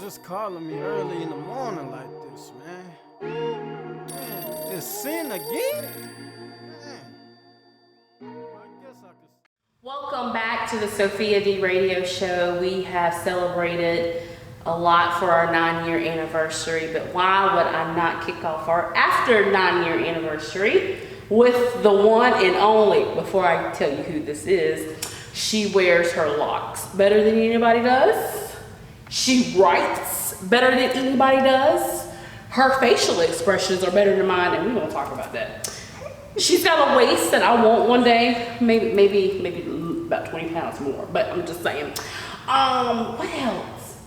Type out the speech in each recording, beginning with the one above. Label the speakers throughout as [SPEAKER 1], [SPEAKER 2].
[SPEAKER 1] just calling me early in the morning like this, man. Man, it's sin again? Man. I guess I could...
[SPEAKER 2] Welcome back to the Sophia D radio show. We have celebrated a lot for our 9-year anniversary, but why would I not kick off our after 9-year anniversary with the one and only, before I tell you who this is, she wears her locks better than anybody does. She writes better than anybody does. Her facial expressions are better than mine, and we're gonna talk about that. She's got a waist that I want one day, maybe about 20 pounds more, but I'm just saying. What else?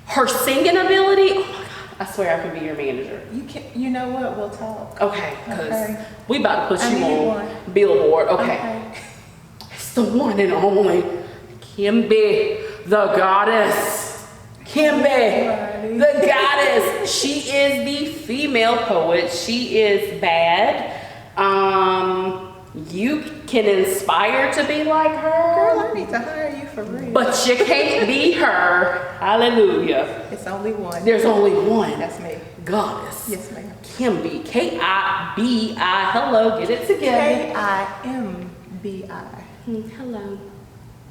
[SPEAKER 2] Her singing ability, oh my God, I swear I can be your manager.
[SPEAKER 3] You know what, we'll talk.
[SPEAKER 2] Okay, because
[SPEAKER 3] Okay.
[SPEAKER 2] we about to put you on
[SPEAKER 3] one.
[SPEAKER 2] Billboard. Okay. It's the one and only Kimbi, the goddess. Kimbi, the goddess. She is the female poet. She is bad. You can inspire to be like her.
[SPEAKER 3] Girl, I need to hire you for real.
[SPEAKER 2] But you can't be her. Hallelujah.
[SPEAKER 3] It's only one.
[SPEAKER 2] There's only one.
[SPEAKER 3] That's me.
[SPEAKER 2] Goddess.
[SPEAKER 3] Yes, ma'am.
[SPEAKER 2] Kimbi. K-I-B-I. Hello, get it together.
[SPEAKER 3] K-I-M-B-I.
[SPEAKER 2] Hello.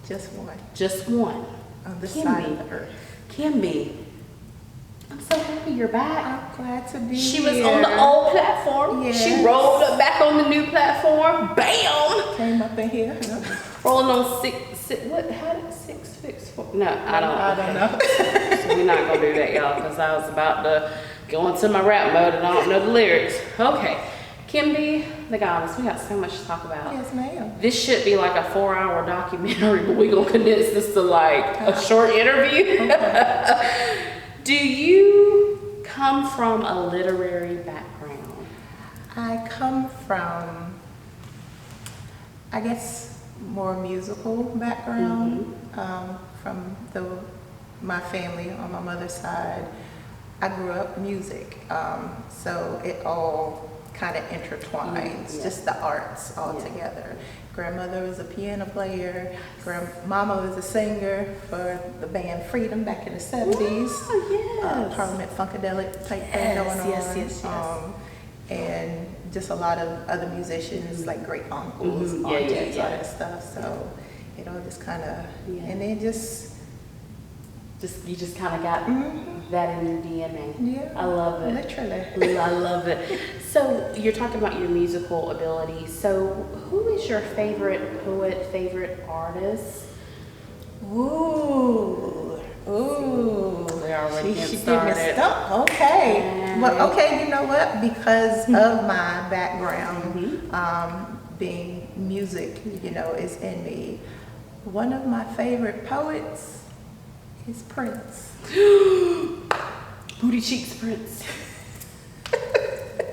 [SPEAKER 3] Just one.
[SPEAKER 2] Just one.
[SPEAKER 3] On this
[SPEAKER 2] Kimbi.
[SPEAKER 3] side of the earth.
[SPEAKER 2] Kimbi. I'm so happy you're back.
[SPEAKER 3] I'm glad to be
[SPEAKER 2] She
[SPEAKER 3] here.
[SPEAKER 2] was on the old platform.
[SPEAKER 3] Yes.
[SPEAKER 2] She rolled up back on the new platform. Bam!
[SPEAKER 3] Came up in here.
[SPEAKER 2] Rolling on six, no, I don't
[SPEAKER 3] know.
[SPEAKER 2] So we're not gonna do that, y'all, because I was about to go into my rap mode and I don't know the lyrics. Okay, Kimbi, the goddess, we got so much to talk about.
[SPEAKER 3] Yes, ma'am.
[SPEAKER 2] This should be like a 4-hour documentary, but we're gonna condense this to like a short interview.
[SPEAKER 3] Okay.
[SPEAKER 2] Do you come from a literary background?
[SPEAKER 3] I come from, I guess, more musical background. From my family on my mother's side, I grew up music, so it all kind of intertwines, just the arts all together. Grandmother was a piano player. Grandmama was a singer for the band Freedom back in the 70s.
[SPEAKER 2] Oh, yes.
[SPEAKER 3] Parliament Funkadelic type thing going on.
[SPEAKER 2] Yes.
[SPEAKER 3] And just a lot of other musicians, like great uncles, aunties, all that stuff. So it all just kind of, and then
[SPEAKER 2] you just kind of got that in your DNA.
[SPEAKER 3] Yeah,
[SPEAKER 2] I love it.
[SPEAKER 3] Literally.
[SPEAKER 2] I love it. So you're talking about your musical ability. So who is your favorite poet, favorite artist?
[SPEAKER 3] Ooh.
[SPEAKER 2] We already
[SPEAKER 3] She
[SPEAKER 2] started.
[SPEAKER 3] gave me stuff. Okay. Well, okay, you know what? Because of my background, being music, is in me. One of my favorite poets is Prince.
[SPEAKER 2] Booty cheeks Prince.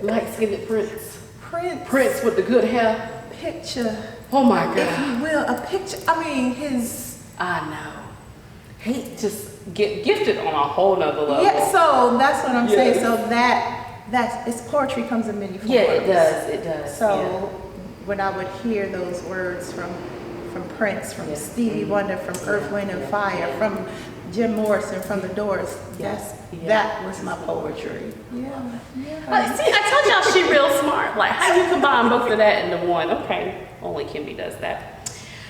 [SPEAKER 2] Light-skinned Prince. Prince with the good hair.
[SPEAKER 3] Picture.
[SPEAKER 2] Oh my God.
[SPEAKER 3] If you will, a picture. I mean,
[SPEAKER 2] I know. He just gifted on a whole nother level.
[SPEAKER 3] Yeah, so that's what I'm saying. So it's poetry comes in many forms.
[SPEAKER 2] Yeah, it does.
[SPEAKER 3] So when I would hear those words from Prince, from Stevie Wonder, from Earth, Wind and Fire, from Jim Morrison, from the Doors, that was my poetry. Yeah.
[SPEAKER 2] See, I told y'all she real smart. Like, how you combine both of that into one? Okay, only Kimbi does that.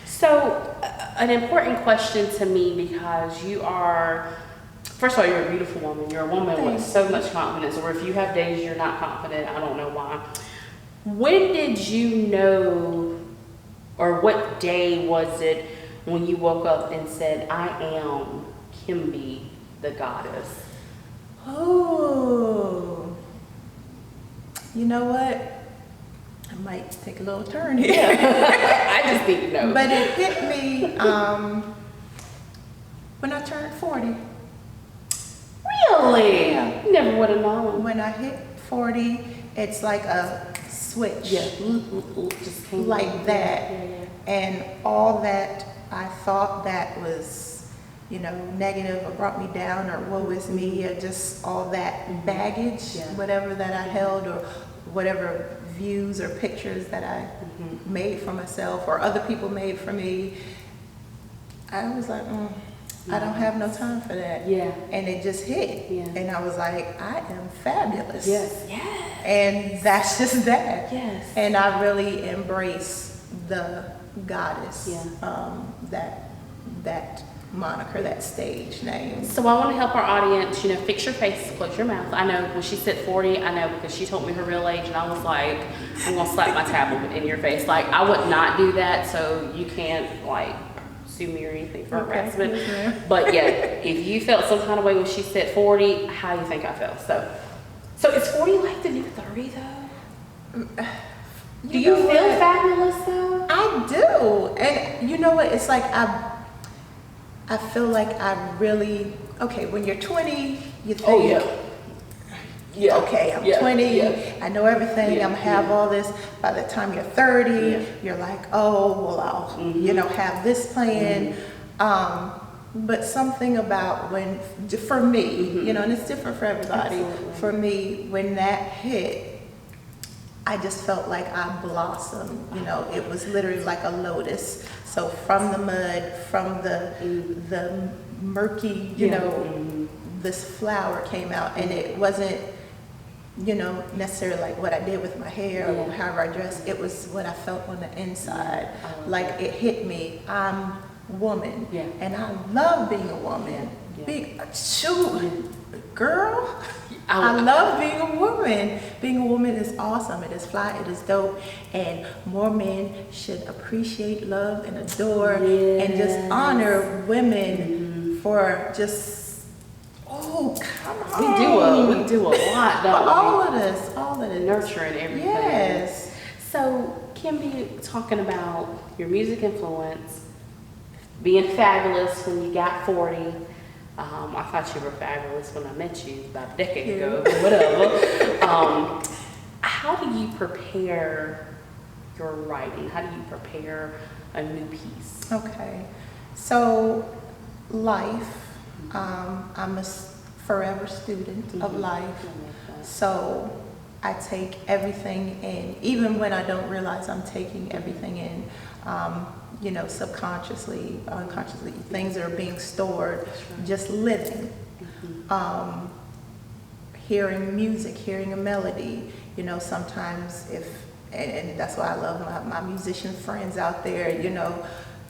[SPEAKER 2] So, an important question to me, because you are, first of all, you're a beautiful woman. You're a woman with so much confidence, or if you have days you're not confident, I don't know why. When did you know, or what day was it when you woke up and said, I am Kimbi, the goddess?
[SPEAKER 3] Oh, you know what? I might take a little turn here.
[SPEAKER 2] I just need to know.
[SPEAKER 3] But it hit me when I turned 40.
[SPEAKER 2] Really?
[SPEAKER 3] Yeah.
[SPEAKER 2] Never would have known.
[SPEAKER 3] When I hit 40, it's like a switch.
[SPEAKER 2] Just came
[SPEAKER 3] like that. And all that I thought that was, negative or brought me down or woe is me, or just all that baggage, whatever that I held, or whatever views or pictures that I made for myself or other people made for me, I was like, I don't have no time for that.
[SPEAKER 2] Yeah.
[SPEAKER 3] And it just hit.
[SPEAKER 2] Yeah.
[SPEAKER 3] And I was like, I am fabulous.
[SPEAKER 2] Yes. Yes.
[SPEAKER 3] And that's just that.
[SPEAKER 2] Yes.
[SPEAKER 3] And I really embrace the goddess.
[SPEAKER 2] Yeah.
[SPEAKER 3] That moniker, that stage name.
[SPEAKER 2] So I want to help our audience, fix your face, close your mouth. I know when she said 40, I know because she told me her real age and I was like, I'm going to slap my tablet in your face. Like, I would not do that, so you can't, like, sue me or anything for harassment.
[SPEAKER 3] Yes,
[SPEAKER 2] but yeah, if you felt some kind of way when she said 40, how do you think I felt? So is 40 like the new 30 though? Do you feel fabulous though?
[SPEAKER 3] I do. And you know what? It's like I feel like I really, okay, when you're 20, you think,
[SPEAKER 2] Oh yeah. Yeah.
[SPEAKER 3] okay, I'm
[SPEAKER 2] Yeah.
[SPEAKER 3] 20,
[SPEAKER 2] Yeah.
[SPEAKER 3] I know everything,
[SPEAKER 2] Yeah.
[SPEAKER 3] I'm gonna have all this. By the time you're 30,
[SPEAKER 2] Yeah.
[SPEAKER 3] you're like, oh, well, I'll, have this plan. But something about for me, and it's different for everybody.
[SPEAKER 2] Absolutely.
[SPEAKER 3] For me, when that hit, I just felt like I blossomed. It was literally like a lotus. So from the mud, from the murky, this flower came out, and it wasn't, necessarily like what I did with my hair or however I dressed. It was what I felt on the inside. Like it hit me. I'm woman, and I love being a woman. Girl. I love being a woman. Being a woman is awesome. It is fly. It is dope. And more men should appreciate, love, and adore, and just honor women for just, oh, come on.
[SPEAKER 2] We do a lot, don't we?
[SPEAKER 3] All of this.
[SPEAKER 2] Nurturing everything.
[SPEAKER 3] Yes.
[SPEAKER 2] So, Kimbi, talking about your music influence, being fabulous when you got 40. I thought you were fabulous when I met you about a decade ago, but whatever. How do you prepare your writing? How do you prepare a new piece?
[SPEAKER 3] Okay. So, life. I'm a forever student of life. So, I take everything in, even when I don't realize I'm taking everything in. Subconsciously, unconsciously, things are being stored, just living. Hearing music, hearing a melody, sometimes and that's why I love my musician friends out there,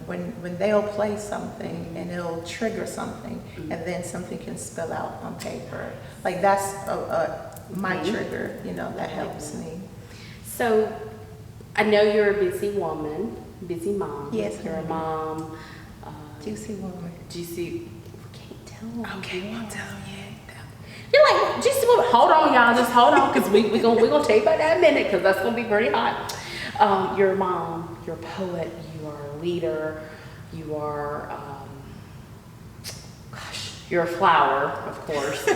[SPEAKER 3] when they'll play something and it'll trigger something, and then something can spill out on paper. Like that's my trigger, that helps me.
[SPEAKER 2] So, I know you're a busy woman. Busy mom.
[SPEAKER 3] Yes,
[SPEAKER 2] you're a mom.
[SPEAKER 3] Juicy woman.
[SPEAKER 2] Juicy. We can't tell them.
[SPEAKER 3] Okay, won't tell them yet.
[SPEAKER 2] You're like juicy woman. Hold on, y'all. Just hold on, because we gonna tell you about that in a minute, because that's gonna be pretty hot. You're a mom. You're a poet. You are a leader. You are. You're a flower, of course.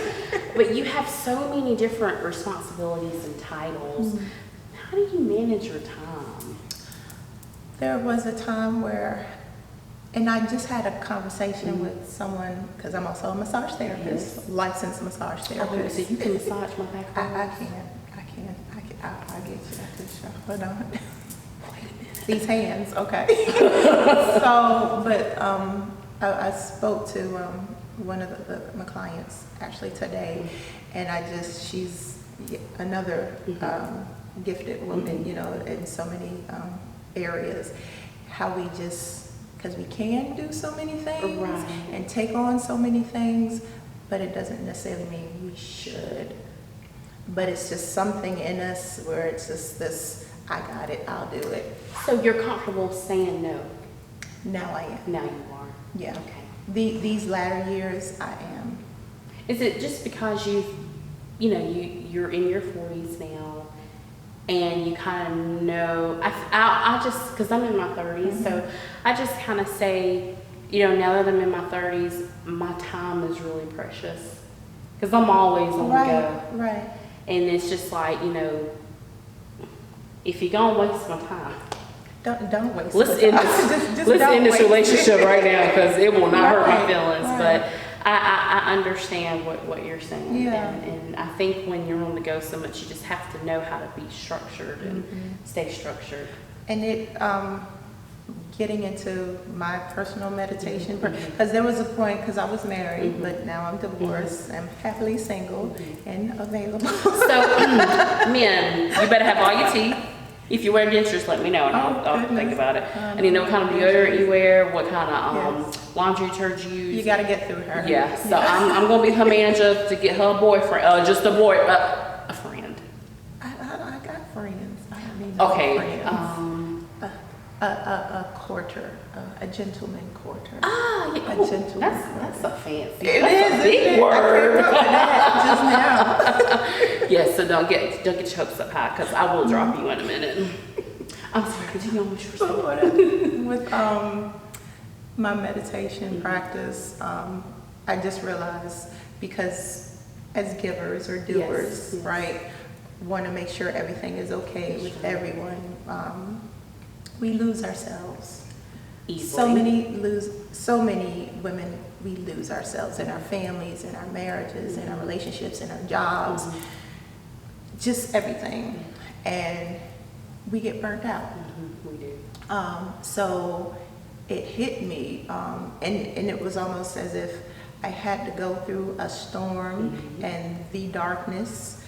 [SPEAKER 2] But you have so many different responsibilities and titles. How do you manage your time?
[SPEAKER 3] There was a time where, and I just had a conversation with someone, because I'm also a massage therapist, licensed massage therapist.
[SPEAKER 2] Okay, so you can massage my back.
[SPEAKER 3] I can. I'll get you after the show. Hold on. Wait a minute. These hands, okay. So, but I spoke to one of my clients actually today, and she's another gifted woman, in so many areas, how we just, because we can do so many things and take on so many things, but it doesn't necessarily mean we should. But it's just something in us where it's just this, I got it, I'll do it.
[SPEAKER 2] So you're comfortable saying no?
[SPEAKER 3] Now I am.
[SPEAKER 2] Now you are?
[SPEAKER 3] Yeah.
[SPEAKER 2] Okay.
[SPEAKER 3] These latter years, I am.
[SPEAKER 2] Is it just because you're in your 40s now, and you kind of know, I just, because I'm in my 30s, so I just kind of say, now that I'm in my 30s, my time is really precious. Because I'm always on the go.
[SPEAKER 3] Right.
[SPEAKER 2] And it's just like, if you're going to waste my time.
[SPEAKER 3] Don't waste
[SPEAKER 2] Let's
[SPEAKER 3] my time.
[SPEAKER 2] let's end this relationship right now, because it will not hurt my feelings.
[SPEAKER 3] Right.
[SPEAKER 2] But I understand what you're saying.
[SPEAKER 3] Yeah.
[SPEAKER 2] And I think when you're on the go so much, you just have to know how to be structured and stay structured.
[SPEAKER 3] And it, getting into my personal meditation, because there was a point, because I was married, but now I'm divorced. I'm happily single and available.
[SPEAKER 2] So, men, you better have all your teeth. If you wear dentures, let me know, and I'll think about it. I need to know what kind of deodorant you wear, what kind of laundry detergent you use.
[SPEAKER 3] You got to get through her.
[SPEAKER 2] Yeah, so I'm going to be her manager to get her a boyfriend, just a boy, a friend.
[SPEAKER 3] I got friends. I don't need no friends. A courter, a gentleman courter.
[SPEAKER 2] Yeah.
[SPEAKER 3] A gentleman.
[SPEAKER 2] That's a fancy.
[SPEAKER 3] That's a big word. Just now.
[SPEAKER 2] Yes, so don't get your hopes up high, because I will drop you in a minute. I'm sorry, continue on with your story.
[SPEAKER 3] With my meditation practice, I just realized, because as givers or doers, right, want to make sure everything is okay with everyone. We lose ourselves.
[SPEAKER 2] Easily.
[SPEAKER 3] So many women, we lose ourselves in our families, in our marriages, in our relationships, in our jobs, just everything. And we get burnt out.
[SPEAKER 2] We do.
[SPEAKER 3] So it hit me, and it was almost as if I had to go through a storm and the darkness.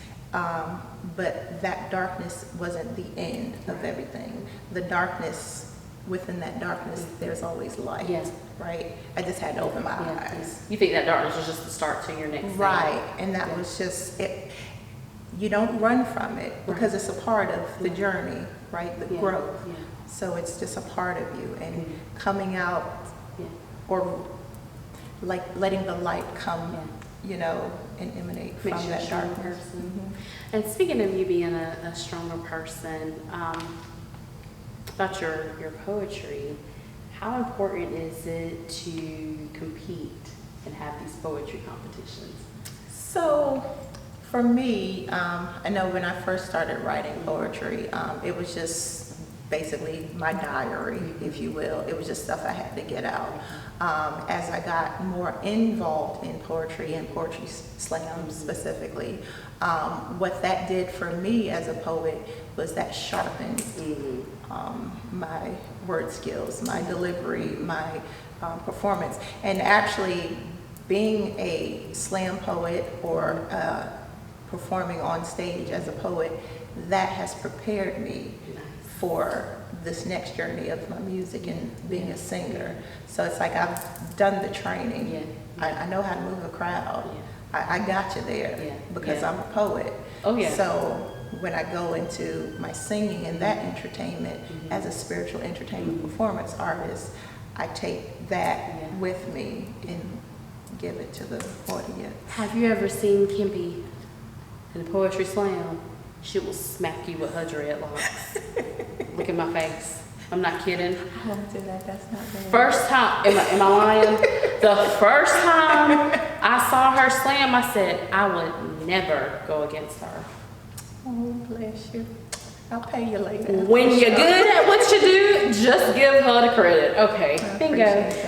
[SPEAKER 3] But that darkness wasn't the end of everything. The darkness, within that darkness, there's always light, right? I just had to open my eyes.
[SPEAKER 2] You think that darkness was just the start to your next thing?
[SPEAKER 3] Right, and that was just it. You don't run from it, because it's a part of the journey, right? The growth. So it's just a part of you, and coming out, or like letting the light come, and emanate from that darkness.
[SPEAKER 2] And speaking of you being a stronger person, about your poetry, how important is it to compete and have these poetry competitions?
[SPEAKER 3] So for me, I know when I first started writing poetry, it was just basically my diary, if you will. It was just stuff I had to get out. As I got more involved in poetry and poetry slam specifically, what that did for me as a poet was that sharpened my word skills, my delivery, my performance. And actually being a slam poet or performing on stage as a poet, that has prepared me for this next journey of my music and being a singer. So it's like I've done the training. I know how to move a crowd. I got you there because I'm a poet. So when I go into my singing and that entertainment as a spiritual entertainment performance artist, I take that with me and give it to the audience.
[SPEAKER 2] Have you ever seen Kimbi in the Poetry Slam? She will smack you with her dreadlocks. Look at my face. I'm not kidding.
[SPEAKER 3] I won't do that. That's not good.
[SPEAKER 2] First time, am I lying? The first time I saw her slam, I said I would never go against her.
[SPEAKER 3] Oh, bless you. I'll pay you later.
[SPEAKER 2] When you're good at what you do, just give her the credit. Okay, bingo.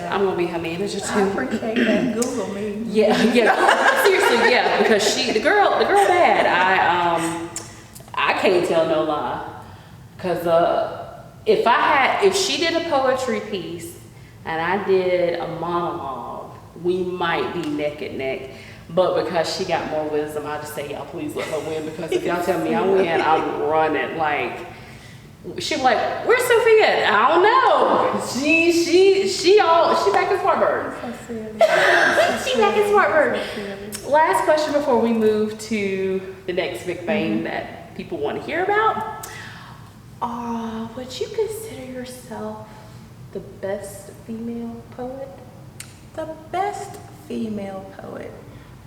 [SPEAKER 2] I'm gonna be her manager too.
[SPEAKER 3] I appreciate that. Google me.
[SPEAKER 2] Yeah. Seriously, because the girl bad. I can't tell no lie. Cause if she did a poetry piece and I did a monologue, we might be neck and neck. But because she got more wisdom, I just say, y'all please let her win, because if y'all tell me I win, I'm running. Like, she be like, where's Sophia? I don't know. She back in Smartbird.
[SPEAKER 3] So silly.
[SPEAKER 2] She back in Smartbird. Last question before we move to the next big thing that people want to hear about. Would you consider yourself the best female poet?
[SPEAKER 3] The best female poet.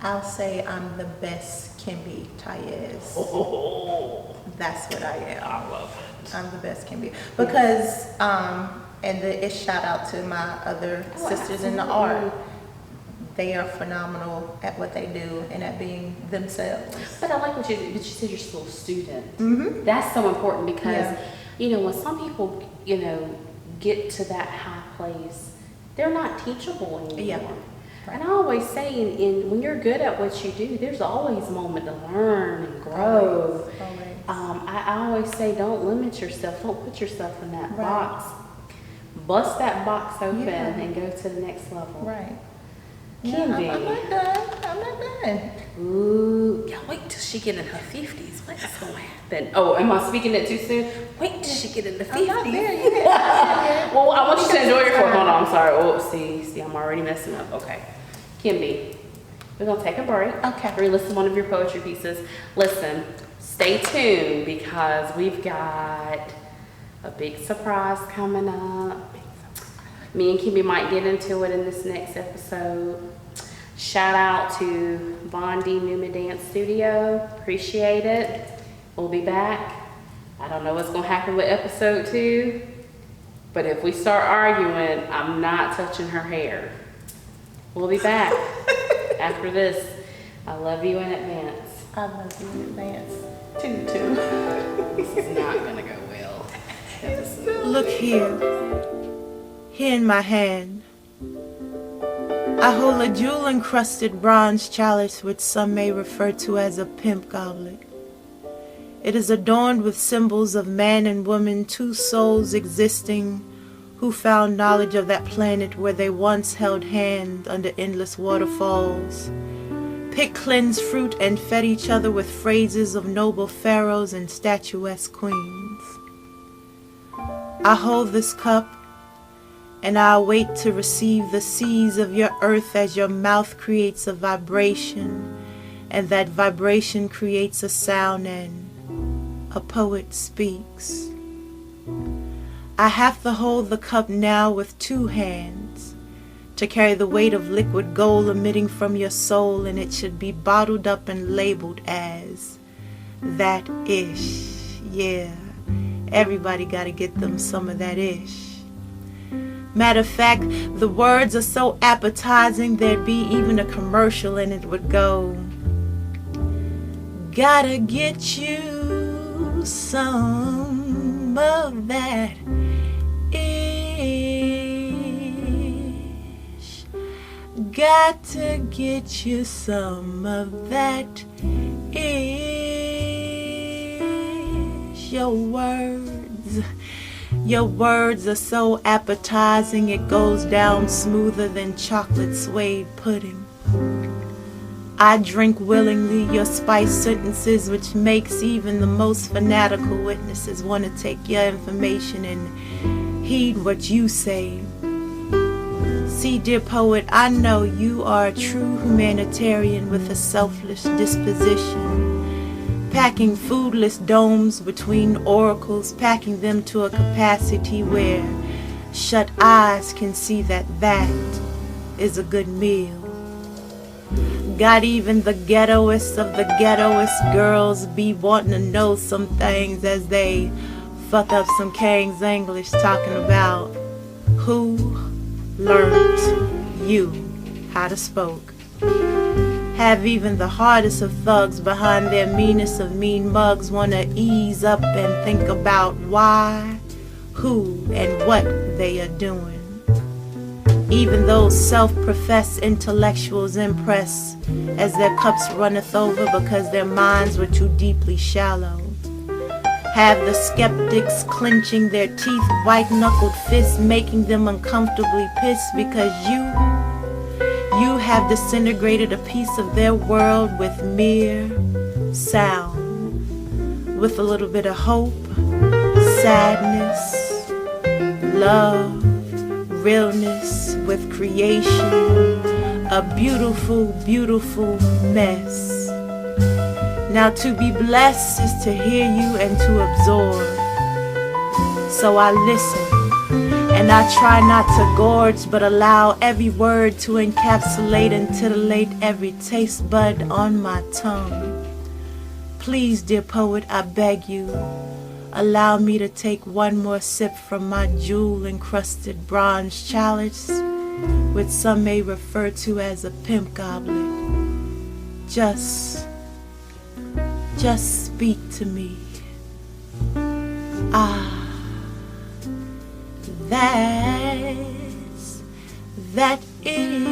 [SPEAKER 3] I'll say I'm the best Kimbi Tiez.
[SPEAKER 2] Oh,
[SPEAKER 3] that's what I am.
[SPEAKER 2] I love it.
[SPEAKER 3] I'm the best Kimbi. Because, it's shout out to my other sisters in the art. They are phenomenal at what they do and at being themselves.
[SPEAKER 2] But I like what you said you're still a student. That's so important, because, when some people, get to that high place, they're not teachable anymore. Right. And I always say, when you're good at what you do, there's always a moment to learn and grow. Always. I always say, don't limit yourself. Don't put yourself in that box. bust that box open
[SPEAKER 3] Yeah.
[SPEAKER 2] and go to the next level.
[SPEAKER 3] Right.
[SPEAKER 2] Kimbi.
[SPEAKER 3] I'm not done. I'm not done.
[SPEAKER 2] Ooh, yeah, wait till she get in her 50s. What is going to happen? Oh, am I speaking it too soon? Wait till she get in the 50s.
[SPEAKER 3] I'm not there yet.
[SPEAKER 2] Well, I want you to enjoy your hold on, I'm sorry. Oh, see, I'm already messing up. Okay. Kimbi, we're going to take a break.
[SPEAKER 3] Okay.
[SPEAKER 2] Re-listen to one of your poetry pieces. Listen, stay tuned because we've got a big surprise coming up. Me and Kimbi might get into it in this next episode. Shout out to Bondi Numa Dance Studio. Appreciate it. We'll be back. I don't know what's going to happen with episode 2, but if we start arguing, I'm not touching her hair. We'll be back after this. I love you in advance.
[SPEAKER 3] I love you in advance. Too.
[SPEAKER 2] This is not going to go well.
[SPEAKER 4] Look here in my hand, I hold a jewel-encrusted bronze chalice which some may refer to as a Pimp Goblin. It is adorned with symbols of man and woman, two souls existing who found knowledge of that planet where they once held hand under endless waterfalls, picked cleansed fruit and fed each other with phrases of noble pharaohs and statuesque queens. I hold this cup and I await to receive the seas of your earth as your mouth creates a vibration, and that vibration creates a sound and a poet speaks. I have to hold the cup now with 2 hands to carry the weight of liquid gold emitting from your soul, and it should be bottled up and labeled as that ish. Yeah, everybody gotta get them some of that ish. Matter of fact, the words are so appetizing there'd be even a commercial and it would go, gotta get you some of that ish. Got to get you some of that ish. Your words are so appetizing, it goes down smoother than chocolate suede pudding. I drink willingly your spiced sentences, which makes even the most fanatical witnesses want to take your information and heed what you say. See, dear poet, I know you are a true humanitarian with a selfless disposition, packing foodless domes between oracles, packing them to a capacity where shut eyes can see that that is a good meal. Got even the ghettoest of the ghettoest girls be wanting to know some things as they fuck up some King's English, talking about who learned you how to spoke. Have even the hardest of thugs behind their meanest of mean mugs wanna ease up and think about why, who, and what they are doing. Even those self-professed intellectuals impress as their cups runneth over because their minds were too deeply shallow. Have the skeptics clenching their teeth, white-knuckled fists, making them uncomfortably pissed because you have disintegrated a piece of their world with mere sound, with a little bit of hope, sadness, love, realness, with creation, a beautiful, beautiful mess. Now to be blessed is to hear you and to absorb. So I listen, and I try not to gorge, but allow every word to encapsulate and titillate every taste bud on my tongue. Please, dear poet, I beg you, allow me to take one more sip from my jewel-encrusted bronze chalice, which some may refer to as a Pimp Goblin. Just speak to me. That is.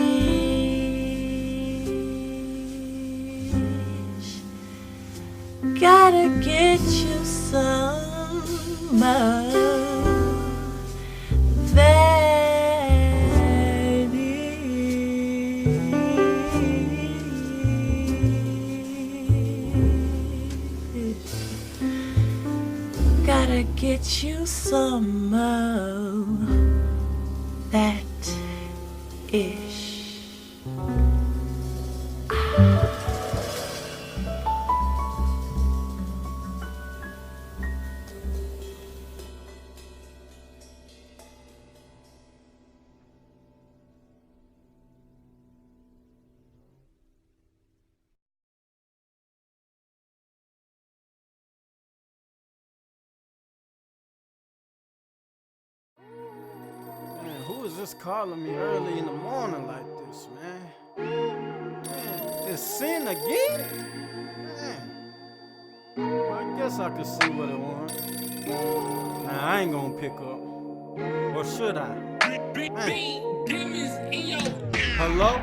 [SPEAKER 4] Gotta get you some of that. get you some of that ish.
[SPEAKER 1] Man, who is this calling me early in the morning like this, man? Man, it's sin again? Man. Well, I guess I could see what it wants. Nah, I ain't gonna pick up. Or should I? Man. Hello?